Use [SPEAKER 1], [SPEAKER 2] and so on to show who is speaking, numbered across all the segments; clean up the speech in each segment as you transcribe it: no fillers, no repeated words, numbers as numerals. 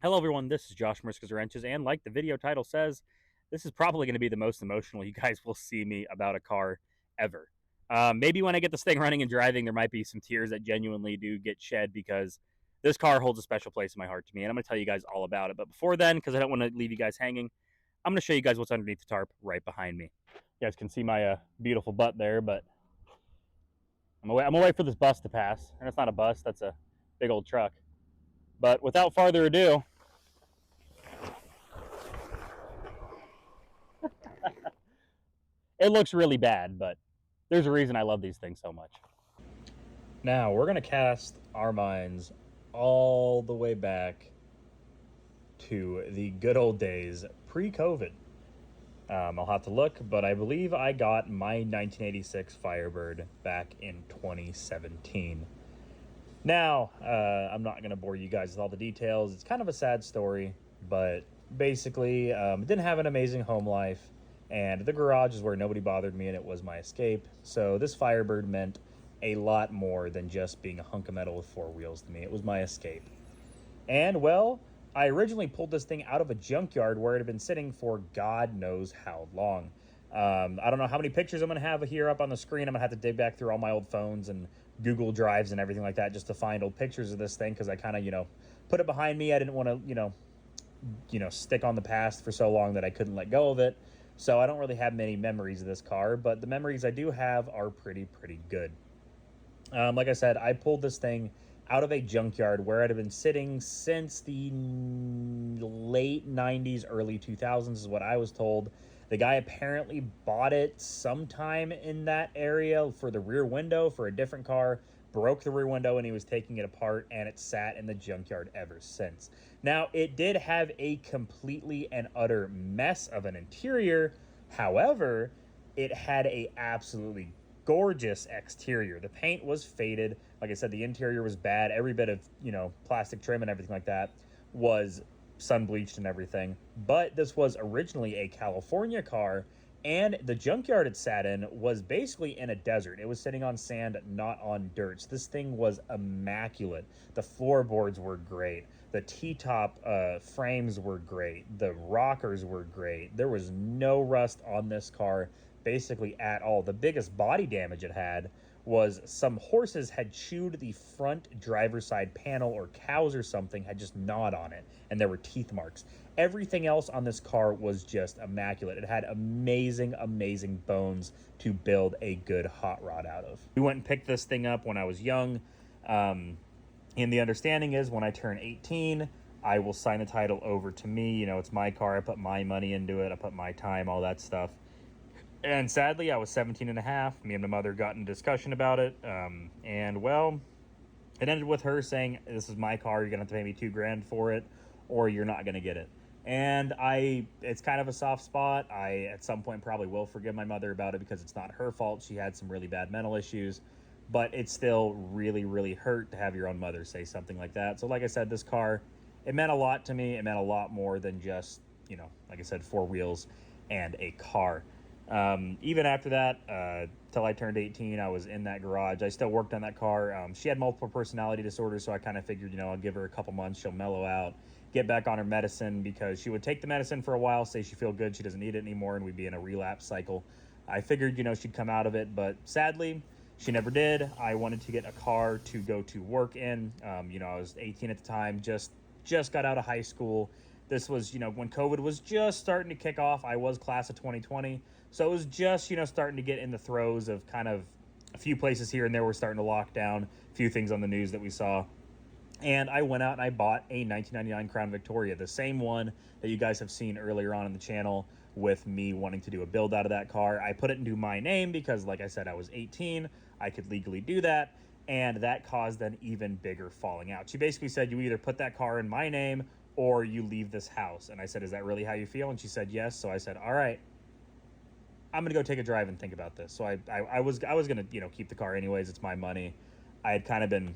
[SPEAKER 1] Hello, everyone. This is Josh Merskas Wrenches, and like the video title says, this is probably going to be the most emotional you guys will see me about a car ever. Maybe when I get this thing running and driving, there might be some tears that genuinely do get shed because this car holds a special place in my heart to me, and I'm going to tell you guys all about it. But before then, because I don't want to leave you guys hanging, I'm going to show you guys what's underneath the tarp right behind me. You guys can see my beautiful butt there, but I'm gonna wait for this bus to pass, and it's not a bus; that's a big old truck. But without further ado, it looks really bad, but there's a reason I love these things so much. Now, we're going to cast our minds all the way back to the good old days pre COVID. I'll have to look, but I believe I got my 1986 Firebird back in 2017. Now, I'm not going to bore you guys with all the details. It's kind of a sad story, but basically, didn't have an amazing home life, and the garage is where nobody bothered me, and it was my escape. So this Firebird meant a lot more than just being a hunk of metal with four wheels to me. It was my escape. And well, I originally pulled this thing out of a junkyard where it had been sitting for God knows how long. I don't know how many pictures I'm going to have here up on the screen. I'm going to have to dig back through all my old phones and Google Drives and everything like that just to find old pictures of this thing because I kind of, put it behind me. I didn't want to, stick on the past for so long that I couldn't let go of it. So I don't really have many memories of this car, but the memories I do have are pretty good. Like I said, I pulled this thing out of a junkyard where it had been sitting since the late 90s, early 2000s, is what I was told. The guy apparently bought it sometime in that area for the rear window for a different car, broke the rear window, and he was taking it apart, and it sat in the junkyard ever since. Now, it did have a completely and utter mess of an interior. However, it had a absolutely gorgeous exterior. The paint was faded. Like I said, the interior was bad. Every bit of, plastic trim and everything like that was sun bleached and everything. But this was originally a California car, and the junkyard it sat in was basically in a desert. It was sitting on sand, not on dirt. So this thing was immaculate. The floorboards were great. The T-top frames were great. The rockers were great. There was no rust on this car basically at all. The biggest body damage it had was some horses had chewed the front driver's side panel, or cows or something had just gnawed on it, and there were teeth marks. Everything else on this car was just immaculate. It had amazing bones to build a good hot rod out of. We went and picked this thing up when I was young. And the understanding is when I turn 18, I will sign the title over to me. It's my car. I put my money into it. I put my time, all that stuff. And sadly, I was 17 and a half. Me and my mother got in a discussion about it. And well, it ended with her saying, "This is my car. You're going to have to pay me $2,000 for it, or you're not going to get it." And it's kind of a soft spot. I, at some point, probably will forgive my mother about it because it's not her fault. She had some really bad mental issues, but it's still really hurt to have your own mother say something like that. So like I said, this car, it meant a lot to me. It meant a lot more than just, like I said, four wheels and a car. Even after that, till I turned 18, I was in that garage. I still worked on that car. She had multiple personality disorders, so I kind of figured, I'll give her a couple months, she'll mellow out, get back on her medicine, because she would take the medicine for a while, say she feel good, she doesn't need it anymore, and we'd be in a relapse cycle. I figured, she'd come out of it, but sadly, she never did. I wanted to get a car to go to work in. I was 18 at the time, just got out of high school. This was, when COVID was just starting to kick off. I was class of 2020. So it was just, starting to get in the throes of kind of a few places here and there were starting to lock down, a few things on the news that we saw. And I went out and I bought a 1999 Crown Victoria, the same one that you guys have seen earlier on in the channel with me wanting to do a build out of that car. I put it into my name because, like I said, I was 18. I could legally do that. And that caused an even bigger falling out. She basically said, you either put that car in my name or you leave this house. And I said, is that really how you feel? And she said, yes. So I said, all right, I'm going to go take a drive and think about this. So I was going to, keep the car anyways. It's my money. I had kind of been,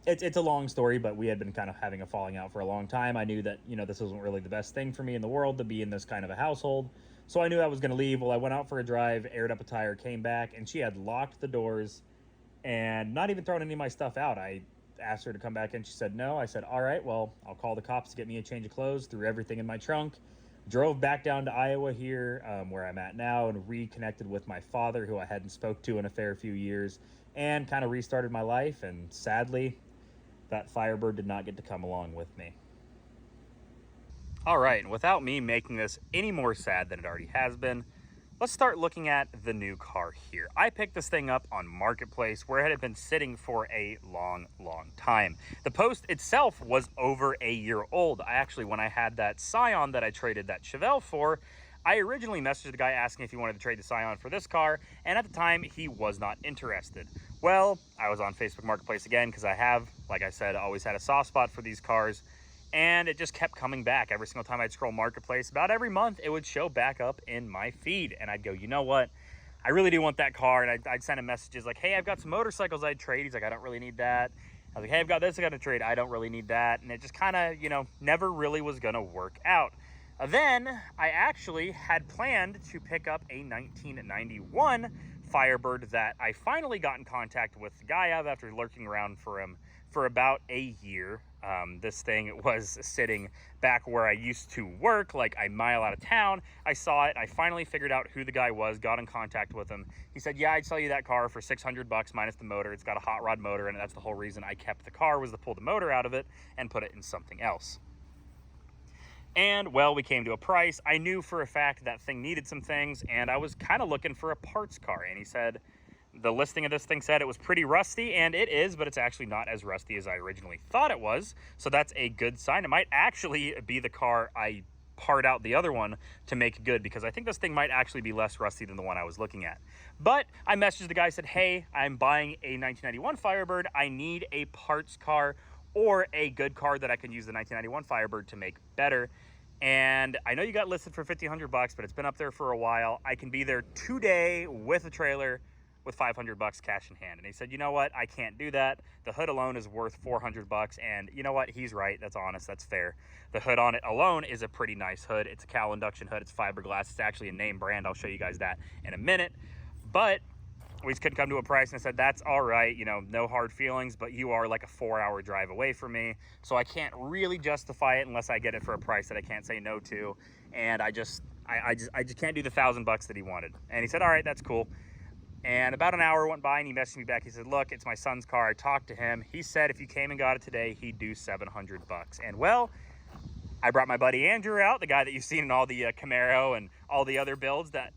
[SPEAKER 1] it's a long story, but we had been kind of having a falling out for a long time. I knew that, this wasn't really the best thing for me in the world to be in this kind of a household. So I knew I was going to leave. Well, I went out for a drive, aired up a tire, came back, and she had locked the doors and not even thrown any of my stuff out. asked her to come back in. She said no. I said, all right, well, I'll call the cops to get me a change of clothes, threw everything in my trunk, drove back down to Iowa here, where I'm at now, and reconnected with my father, who I hadn't spoke to in a fair few years, and kind of restarted my life. And sadly, that Firebird did not get to come along with me. All right, and without me making this any more sad than it already has been, let's start looking at the new car here. I picked this thing up on Marketplace, where it had been sitting for a long time. The post itself was over a year old. When I had that Scion that I traded that Chevelle for, I originally messaged the guy asking if he wanted to trade the Scion for this car, and at the time, he was not interested. Well, I was on Facebook Marketplace again, because I have, like I said, always had a soft spot for these cars, and it just kept coming back. Every single time I'd scroll Marketplace, about every month, it would show back up in my feed. And I'd go, you know what? I really do want that car. And I'd send him messages like, hey, I've got some motorcycles I'd trade. He's like, I don't really need that. I was like, hey, I've got this I got to trade. I don't really need that. And it just kind of, never really was going to work out. Then I actually had planned to pick up a 1991 Firebird that I finally got in contact with the guy of after lurking around for him for about a year. This thing was sitting back where I used to work, like a mile out of town. I saw it. I finally figured out who the guy was, got in contact with him. He said, yeah, I'd sell you that car for $600 minus the motor. It's got a hot rod motor, and that's the whole reason I kept the car, was to pull the motor out of it and put it in something else. And, well, we came to a price. I knew for a fact that thing needed some things, and I was kind of looking for a parts car. And he said, the listing of this thing said it was pretty rusty, and it is, but it's actually not as rusty as I originally thought it was. So that's a good sign. It might actually be the car I part out the other one to make good, because I think this thing might actually be less rusty than the one I was looking at. But I messaged the guy, said, hey, I'm buying a 1991 Firebird. I need a parts car or a good car that I can use the 1991 Firebird to make better. And I know you got listed for $1,500, but it's been up there for a while. I can be there today with a trailer with $500 cash in hand. And he said, you know what? I can't do that. The hood alone is worth $400. And you know what? He's right. That's honest. That's fair. The hood on it alone is a pretty nice hood. It's a Cal induction hood. It's fiberglass. It's actually a name brand. I'll show you guys that in a minute. But we just couldn't come to a price, and I said, that's all right, no hard feelings, but you are like a 4-hour drive away from me, so I can't really justify it unless I get it for a price that I can't say no to. And I just can't do the $1,000 that he wanted. And he said, all right, that's cool. And about an hour went by, and he messaged me back. He said, look, it's my son's car. I talked to him. He said if you came and got it today, he'd do $700. And well, I brought my buddy Andrew out, the guy that you've seen in all the Camaro and all the other builds that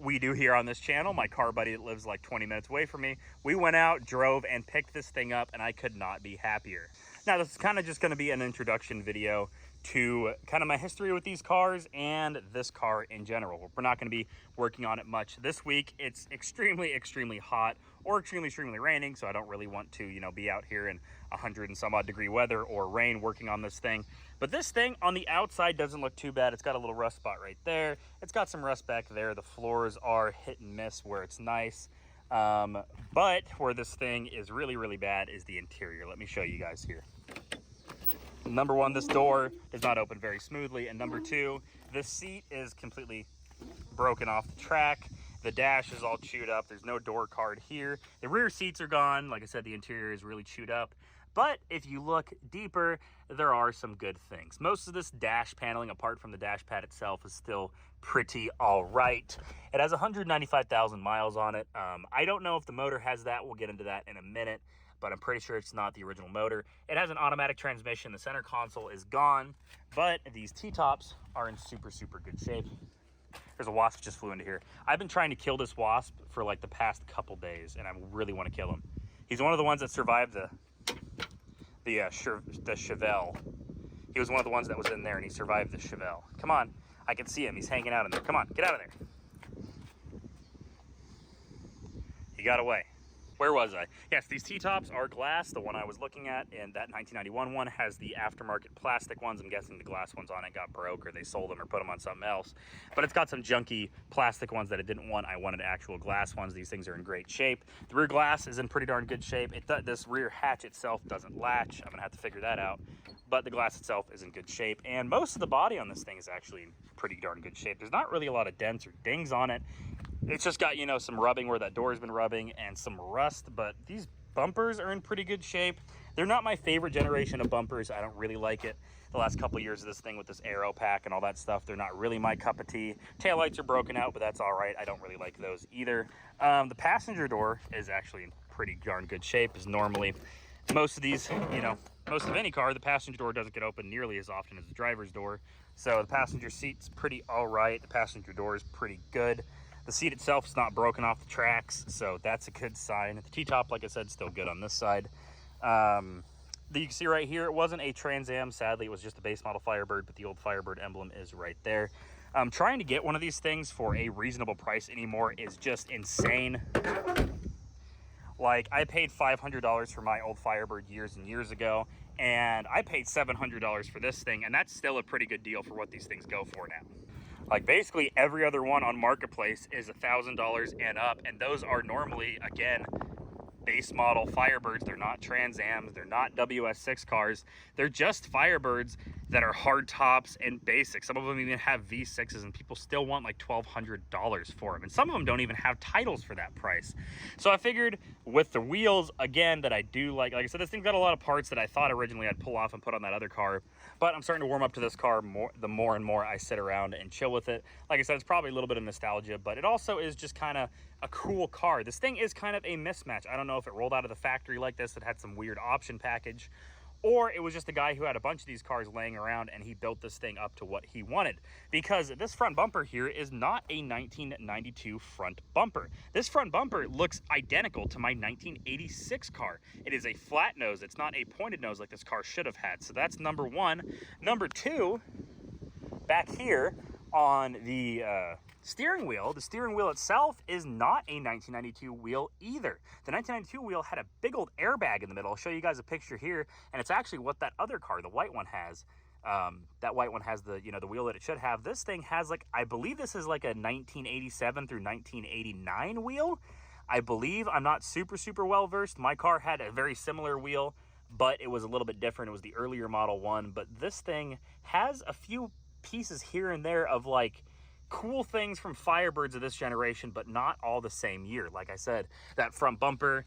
[SPEAKER 1] we do here on this channel. My car buddy that lives like 20 minutes away from me. We went out, drove, and picked this thing up, and I could not be happier. Now, this is kind of just going to be an introduction video to kind of my history with these cars and this car in general. We're not going to be working on it much this week. It's extremely hot or extremely raining, so I don't really want to, be out here in 100 and some odd degree weather or rain working on this thing. But this thing on the outside doesn't look too bad. It's got a little rust spot right there. It's got some rust back there. The floors are hit and miss where it's nice. But where this thing is really bad is the interior. Let me show you guys here. Number one, this door does not open very smoothly. And number two, this seat is completely broken off the track. The dash is all chewed up. There's no door card here. The rear seats are gone. Like I said, the interior is really chewed up. But if you look deeper, there are some good things. Most of this dash paneling, apart from the dash pad itself, is still pretty all right. It has 195,000 miles on it. I don't know if the motor has that. We'll get into that in a minute, but I'm pretty sure it's not the original motor. It has an automatic transmission. The center console is gone, but these T-tops are in super good shape. There's a wasp just flew into here. I've been trying to kill this wasp for like the past couple days, and I really want to kill him. He's one of the ones that survived the Chevelle. He was one of the ones that was in there, and he survived the Chevelle. Come on, I can see him. He's hanging out in there. Come on, get out of there. He got away. Where was I? Yes, these T-tops are glass. The one I was looking at, and that 1991 one has the aftermarket plastic ones. I'm guessing the glass ones on it got broke, or they sold them or put them on something else. But it's got some junky plastic ones that I didn't want. I wanted actual glass ones. These things are in great shape. The rear glass is in pretty darn good shape. This rear hatch itself doesn't latch. I'm gonna have to figure that out. But the glass itself is in good shape. And most of the body on this thing is actually in pretty darn good shape. There's not really a lot of dents or dings on it. It's just got, some rubbing where that door has been rubbing and some rust, but these Bumpers are in pretty good shape. They're not my favorite generation of bumpers. I don't really like it. The last couple of years of this thing with this aero pack and all that stuff, they're not really my cup of tea. Taillights are broken out, but that's all right. I don't really like those either. The passenger door is actually in pretty darn good shape, as normally most of these, most of any car, the passenger door doesn't get open nearly as often as the driver's door. So the passenger seat's pretty all right. The passenger door is pretty good. The seat itself is not broken off the tracks, so that's a good sign. The T-top, like I said, still good on this side. You can see right here, it wasn't a Trans Am. Sadly, it was just a base model Firebird, but the old Firebird emblem is right there. Trying to get one of these things for a reasonable price anymore is just insane. Like, I paid $500 for my old Firebird years and years ago, and I paid $700 for this thing, and that's still a pretty good deal for what these things go for now. Like, basically every other one on Marketplace is $1,000 and up, and those are normally, again, base model Firebirds. They're not Trans Ams, they're not WS6 cars, they're just Firebirds that are hard tops and basic. Some of them even have V6s, and people still want like $1,200 for them, and some of them don't even have titles for that price. So I figured with the wheels, again, that I do like I said, this thing's got a lot of parts that I thought originally I'd pull off and put on that other car, but I'm starting to warm up to this car the more and more I sit around and chill with it. Like I said, it's probably a little bit of nostalgia, but it also is just kind of a cool car. This thing is kind of a mismatch. I don't know if it rolled out of the factory like this, that had some weird option package, or it was just a guy who had a bunch of these cars laying around and he built this thing up to what he wanted. Because this front bumper here is not a 1992 front bumper. This front bumper looks identical to my 1986 car. It is a flat nose. It's not a pointed nose like this car should have had. So that's number one. Number two, back here on the steering wheel, the steering wheel itself is not a 1992 wheel either. The 1992 wheel had a big old airbag in the middle. I'll show you guys a picture here, and it's actually what that other car, the white one, has. That white one has the, the wheel that it should have. This thing has, like, I believe this is like a 1987 through 1989 wheel. I believe. I'm not super well versed. My car had a very similar wheel, but it was a little bit different. It was the earlier model one, but this thing has a few pieces here and there of like cool things from Firebirds of this generation, but not all the same year. Like I said, that front bumper,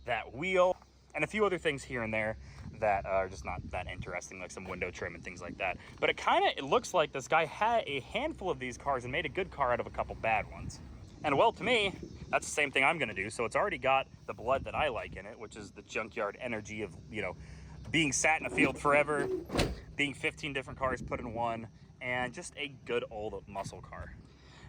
[SPEAKER 1] that wheel, and a few other things here and there that are just not that interesting, like some window trim and things like that. But it looks like this guy had a handful of these cars and made a good car out of a couple bad ones. And well, to me, that's the same thing I'm gonna do. So it's already got the blood that I like in it, which is the junkyard energy of, being sat in a field forever, being 15 different cars put in one, and just a good old muscle car.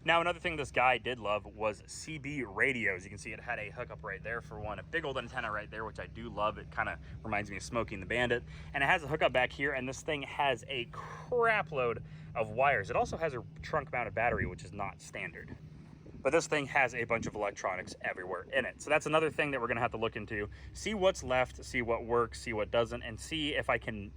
[SPEAKER 1] Now, another thing this guy did love was CB radios. You can see it had a hookup right there for one, a big old antenna right there, which I do love. It kind of reminds me of Smokey and the Bandit. And it has a hookup back here, and this thing has a crap load of wires. It also has a trunk mounted battery, which is not standard. But this thing has a bunch of electronics everywhere in it. So that's another thing that we're gonna have to look into, see what's left, see what works, see what doesn't, and see if I can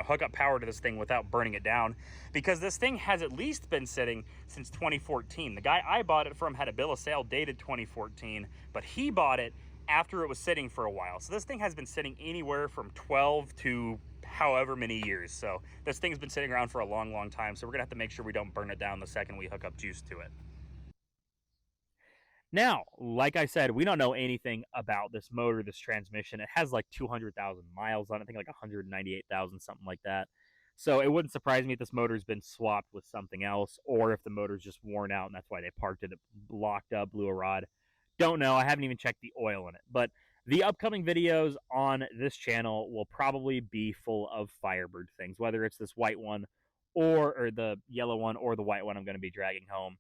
[SPEAKER 1] hook up power to this thing without burning it down, because this thing has at least been sitting since 2014. The guy I bought it from had a bill of sale dated 2014, but he bought it after it was sitting for a while. So this thing has been sitting anywhere from 12 to however many years. So this thing's been sitting around for a long time. So we're gonna have to make sure we don't burn it down the second we hook up juice to it. Now, like I said, we don't know anything about this motor, this transmission. It has like 200,000 miles on it, I think like 198,000, something like that. So it wouldn't surprise me if this motor's been swapped with something else, or if the motor's just worn out and that's why they parked it, locked up, blew a rod. Don't know. I haven't even checked the oil in it. But the upcoming videos on this channel will probably be full of Firebird things, whether it's this white one or the yellow one or the white one I'm going to be dragging home.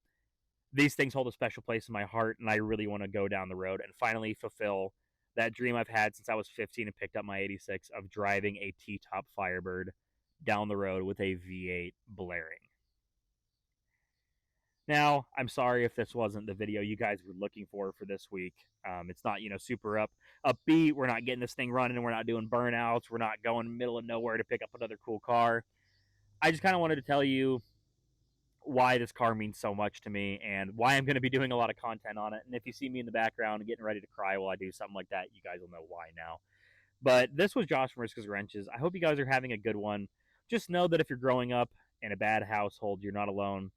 [SPEAKER 1] These things hold a special place in my heart, and I really want to go down the road and finally fulfill that dream I've had since I was 15 and picked up my 86 of driving a T-top Firebird down the road with a V8 blaring. Now, I'm sorry if this wasn't the video you guys were looking for this week. It's not, super upbeat. We're not getting this thing running. We're not doing burnouts. We're not going middle of nowhere to pick up another cool car. I just kind of wanted to tell you why this car means so much to me and why I'm going to be doing a lot of content on it. And if you see me in the background getting ready to cry while I do something like that, you guys will know why now. But this was Josh from Riska's Wrenches. I hope you guys are having a good one. Just know that if you're growing up in a bad household, you're not alone.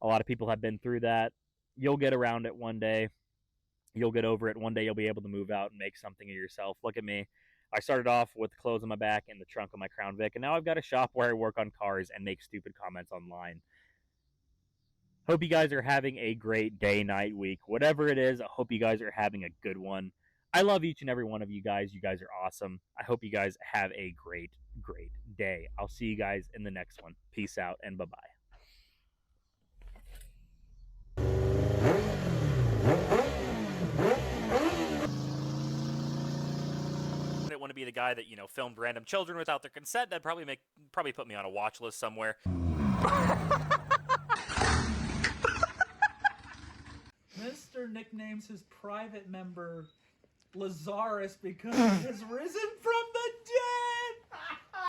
[SPEAKER 1] A lot of people have been through that. You'll get around it one day. You'll get over it. One day you'll be able to move out and make something of yourself. Look at me. I started off with clothes on my back and the trunk of my Crown Vic, and now I've got a shop where I work on cars and make stupid comments online. Hope you guys are having a great day, night, week, whatever it is. I hope you guys are having a good one. I love each and every one of you guys. You guys are awesome. I hope you guys have a great, great day. I'll see you guys in the next one. Peace out and bye-bye. I didn't want to be the guy that, filmed random children without their consent. That'd probably put me on a watch list somewhere.
[SPEAKER 2] Mr. nicknames his private member Lazarus because he has risen from